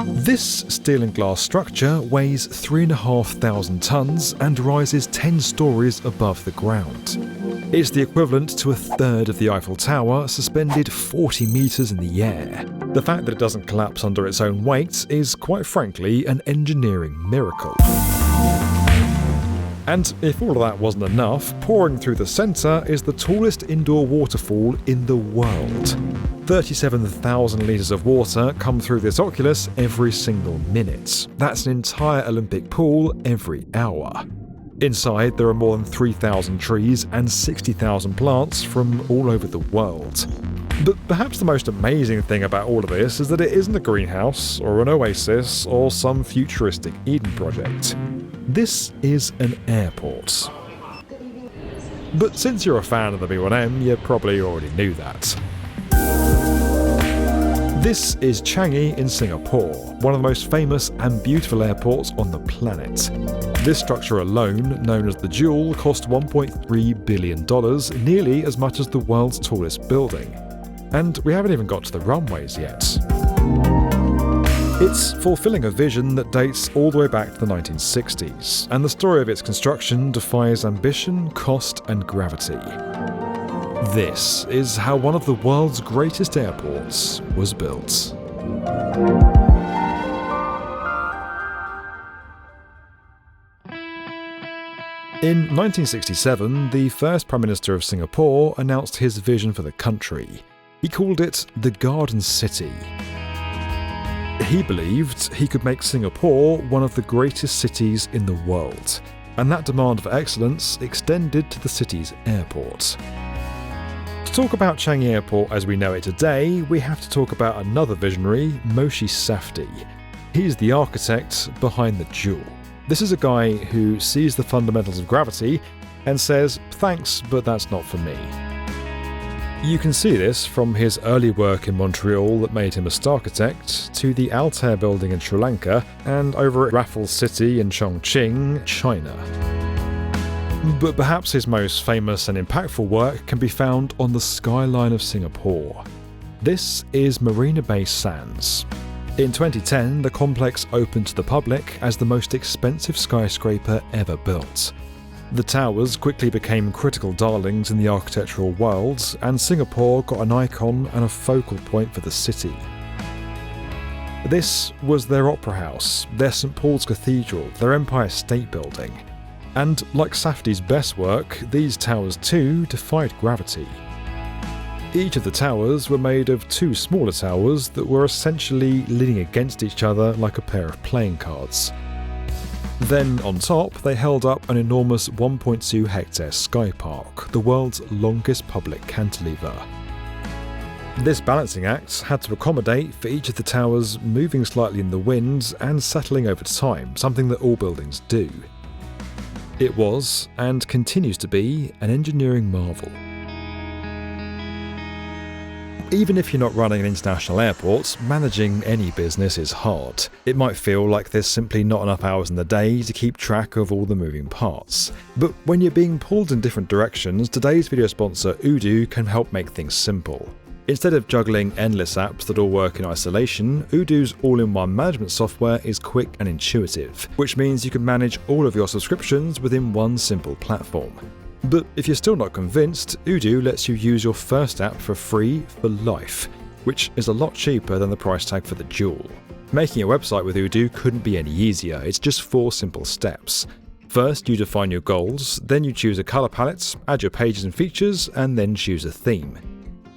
This steel and glass structure weighs 3,500 tonnes and rises 10 stories above the ground. It's the equivalent to a third of the Eiffel Tower, suspended 40 metres in the air. The fact that it doesn't collapse under its own weight is, quite frankly, an engineering miracle. And if all of that wasn't enough, pouring through the centre is the tallest indoor waterfall in the world. 37,000 litres of water come through this oculus every single minute. That's an entire Olympic pool every hour. Inside, there are more than 3,000 trees and 60,000 plants from all over the world. But perhaps the most amazing thing about all of this is that it isn't a greenhouse, or an oasis, or some futuristic Eden project. This is an airport. But since you're a fan of the B1M, you probably already knew that. This is Changi in Singapore, one of the most famous and beautiful airports on the planet. This structure alone, known as the Jewel, cost $1.3 billion, nearly as much as the world's tallest building. And we haven't even got to the runways yet. It's fulfilling a vision that dates all the way back to the 1960s, and the story of its construction defies ambition, cost, and gravity. This is how one of the world's greatest airports was built. In 1967, the first Prime Minister of Singapore announced his vision for the country. He called it the Garden City. He believed he could make Singapore one of the greatest cities in the world, and that demand for excellence extended to the city's airport. To talk about Changi Airport as we know it today, we have to talk about another visionary, Moshe Safdie. He's the architect behind the Jewel. This is a guy who sees the fundamentals of gravity and says, "Thanks, but that's not for me." You can see this from his early work in Montreal that made him a star architect, to the Altair building in Sri Lanka, and over at Raffles City in Chongqing, China. But perhaps his most famous and impactful work can be found on the skyline of Singapore. This is Marina Bay Sands. In 2010, the complex opened to the public as the most expensive skyscraper ever built. The towers quickly became critical darlings in the architectural world, and Singapore got an icon and a focal point for the city. This was their Opera House, their St Paul's Cathedral, their Empire State Building. And like Safdie's best work, these towers too defied gravity. Each of the towers were made of two smaller towers that were essentially leaning against each other like a pair of playing cards. Then on top, they held up an enormous 1.2 hectare sky park, the world's longest public cantilever. This balancing act had to accommodate for each of the towers moving slightly in the wind and settling over time, something that all buildings do. It was, and continues to be, an engineering marvel. Even if you're not running an international airport, managing any business is hard. It might feel like there's simply not enough hours in the day to keep track of all the moving parts. But when you're being pulled in different directions, today's video sponsor Odoo can help make things simple. Instead of juggling endless apps that all work in isolation, Odoo's all-in-one management software is quick and intuitive, which means you can manage all of your subscriptions within one simple platform. But if you're still not convinced, Odoo lets you use your first app for free for life, which is a lot cheaper than the price tag for the Jewel. Making a website with Odoo couldn't be any easier. It's just 4 simple steps. First, you define your goals, then you choose a color palette, add your pages and features, and then choose a theme.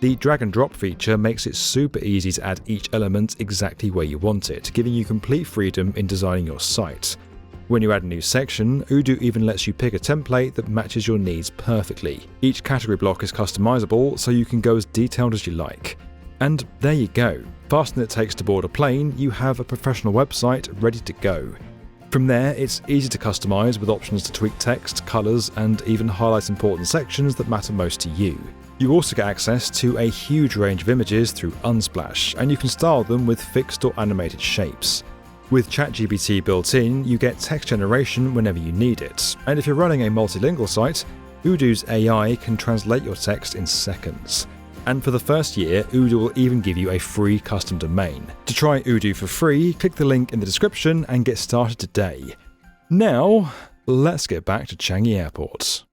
The drag and drop feature makes it super easy to add each element exactly where you want it, giving you complete freedom in designing your site. When you add a new section, Odoo even lets you pick a template that matches your needs perfectly. Each category block is customizable, so you can go as detailed as you like. And there you go. Faster than it takes to board a plane, you have a professional website ready to go. From there, it's easy to customize with options to tweak text, colors, and even highlight important sections that matter most to you. You also get access to a huge range of images through Unsplash, and you can style them with fixed or animated shapes. With ChatGPT built in, you get text generation whenever you need it, and if you're running a multilingual site, Odoo's AI can translate your text in seconds. And for the first year, Odoo will even give you a free custom domain. To try Odoo for free, click the link in the description and get started today. Now, let's get back to Changi Airport.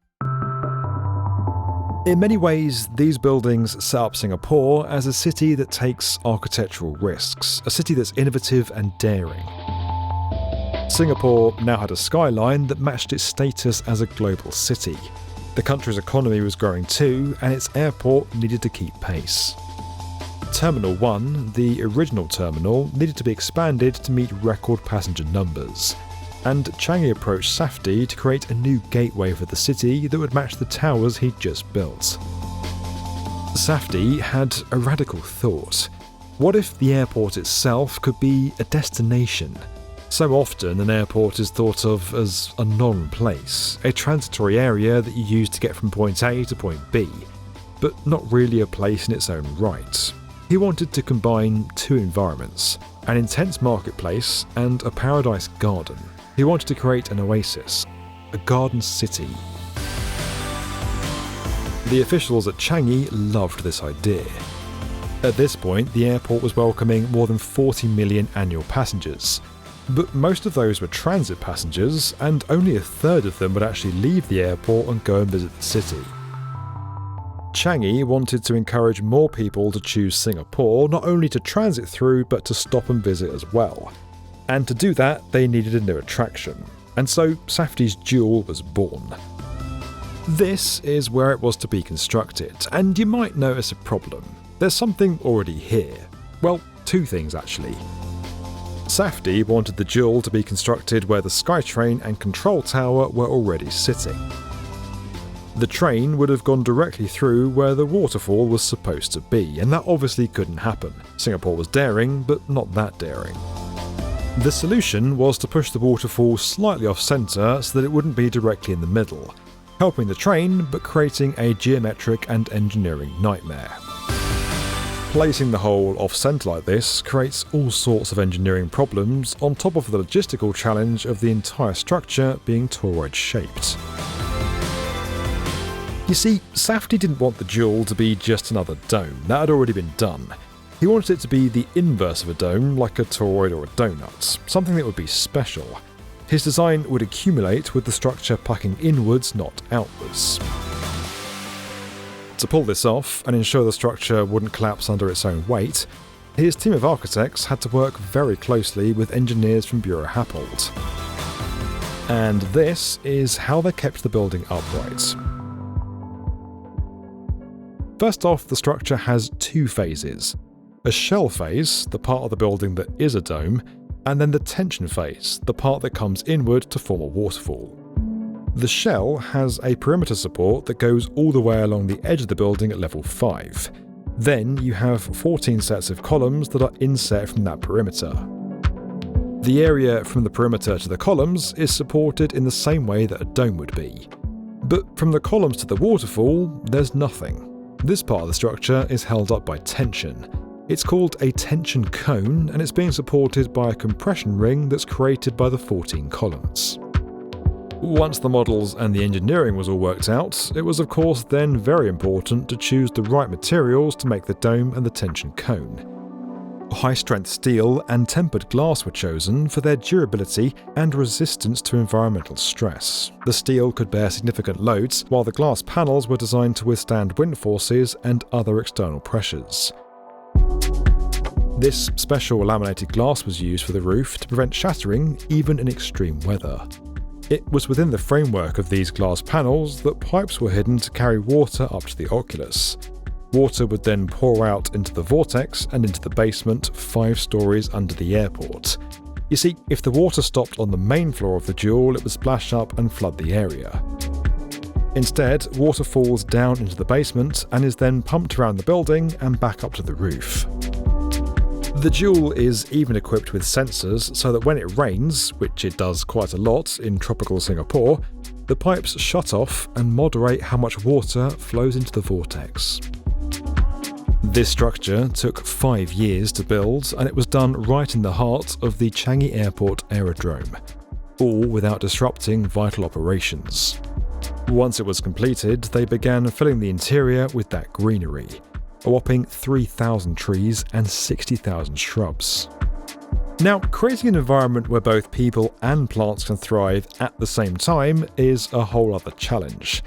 In many ways, these buildings set up Singapore as a city that takes architectural risks, a city that's innovative and daring. Singapore now had a skyline that matched its status as a global city. The country's economy was growing too, and its airport needed to keep pace. Terminal 1, the original terminal, needed to be expanded to meet record passenger numbers, and Changi approached Safdie to create a new gateway for the city that would match the towers he'd just built. Safdie had a radical thought. What if the airport itself could be a destination? So often an airport is thought of as a non-place, a transitory area that you use to get from point A to point B, but not really a place in its own right. He wanted to combine two environments, an intense marketplace and a paradise garden. He wanted to create an oasis, a garden city. The officials at Changi loved this idea. At this point, the airport was welcoming more than 40 million annual passengers. But most of those were transit passengers, and only a third of them would actually leave the airport and go and visit the city. Changi wanted to encourage more people to choose Singapore, not only to transit through, but to stop and visit as well. And to do that, they needed a new attraction. And so Safdie's Jewel was born. This is where it was to be constructed, and you might notice a problem. There's something already here. Well, two things actually. Safdie wanted the Jewel to be constructed where the SkyTrain and control tower were already sitting. The train would have gone directly through where the waterfall was supposed to be, and that obviously couldn't happen. Singapore was daring, but not that daring. The solution was to push the waterfall slightly off-centre so that it wouldn't be directly in the middle, helping the train but creating a geometric and engineering nightmare. Placing the hole off-centre like this creates all sorts of engineering problems on top of the logistical challenge of the entire structure being toroid-shaped. You see, Safdie didn't want the Jewel to be just another dome, that had already been done. He wanted it to be the inverse of a dome, like a toroid or a donut, something that would be special. His design would accumulate with the structure pucking inwards, not outwards. To pull this off and ensure the structure wouldn't collapse under its own weight, his team of architects had to work very closely with engineers from BuroHappold. And this is how they kept the building upright. First off, the structure has two phases. A shell phase, the part of the building that is a dome, and then the tension phase, the part that comes inward to form a waterfall. The shell has a perimeter support that goes all the way along the edge of the building at level 5. Then you have 14 sets of columns that are inset from that perimeter. The area from the perimeter to the columns is supported in the same way that a dome would be. But from the columns to the waterfall, there's nothing. This part of the structure is held up by tension. It's called a tension cone, and it's being supported by a compression ring that's created by the 14 columns. Once the models and the engineering was all worked out, it was of course then very important to choose the right materials to make the dome and the tension cone. High-strength steel and tempered glass were chosen for their durability and resistance to environmental stress. The steel could bear significant loads, while the glass panels were designed to withstand wind forces and other external pressures. This special laminated glass was used for the roof to prevent shattering even in extreme weather. It was within the framework of these glass panels that pipes were hidden to carry water up to the oculus. Water would then pour out into the vortex and into the basement 5 stories under the airport. You see, if the water stopped on the main floor of the Jewel, it would splash up and flood the area. Instead, water falls down into the basement and is then pumped around the building and back up to the roof. The Jewel is even equipped with sensors so that when it rains, which it does quite a lot in tropical Singapore, the pipes shut off and moderate how much water flows into the vortex. This structure took 5 years to build, and it was done right in the heart of the Changi Airport aerodrome, all without disrupting vital operations. Once it was completed, they began filling the interior with that greenery. a whopping 3,000 trees and 60,000 shrubs. Now, creating an environment where both people and plants can thrive at the same time is a whole other challenge.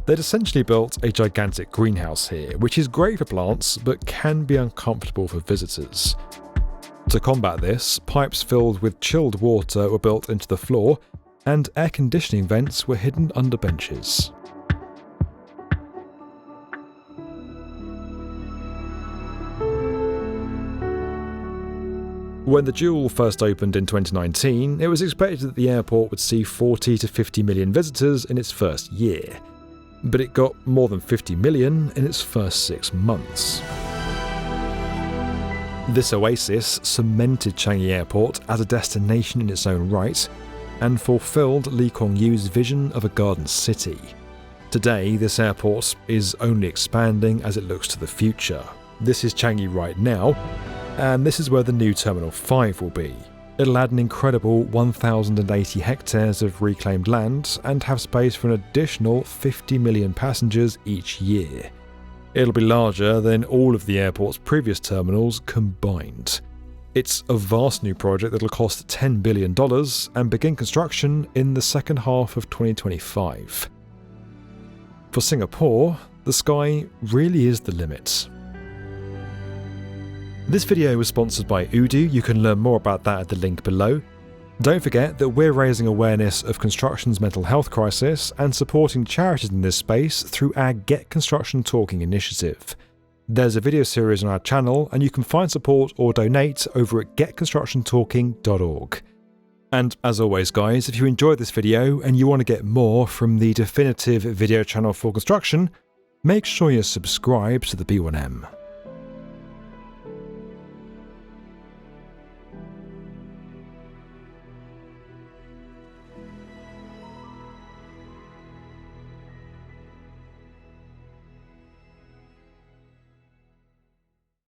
They'd essentially built a gigantic greenhouse here, which is great for plants but can be uncomfortable for visitors. To combat this, pipes filled with chilled water were built into the floor, and air conditioning vents were hidden under benches. When the Jewel first opened in 2019, it was expected that the airport would see 40 to 50 million visitors in its first year, but it got more than 50 million in its first 6 months. This oasis cemented Changi Airport as a destination in its own right and fulfilled Lee Kuan Yew's vision of a garden city. Today, this airport is only expanding as it looks to the future. This is Changi right now, and this is where the new Terminal 5 will be. It'll add an incredible 1,080 hectares of reclaimed land and have space for an additional 50 million passengers each year. It'll be larger than all of the airport's previous terminals combined. It's a vast new project that'll cost $10 billion and begin construction in the second half of 2025. For Singapore, the sky really is the limit. This video was sponsored by Udo. You can learn more about that at the link below. Don't forget that we're raising awareness of construction's mental health crisis and supporting charities in this space through our Get Construction Talking initiative. There's a video series on our channel, and you can find support or donate over at getconstructiontalking.org. And as always guys, if you enjoyed this video and you want to get more from the definitive video channel for construction, make sure you're subscribed to the B1M.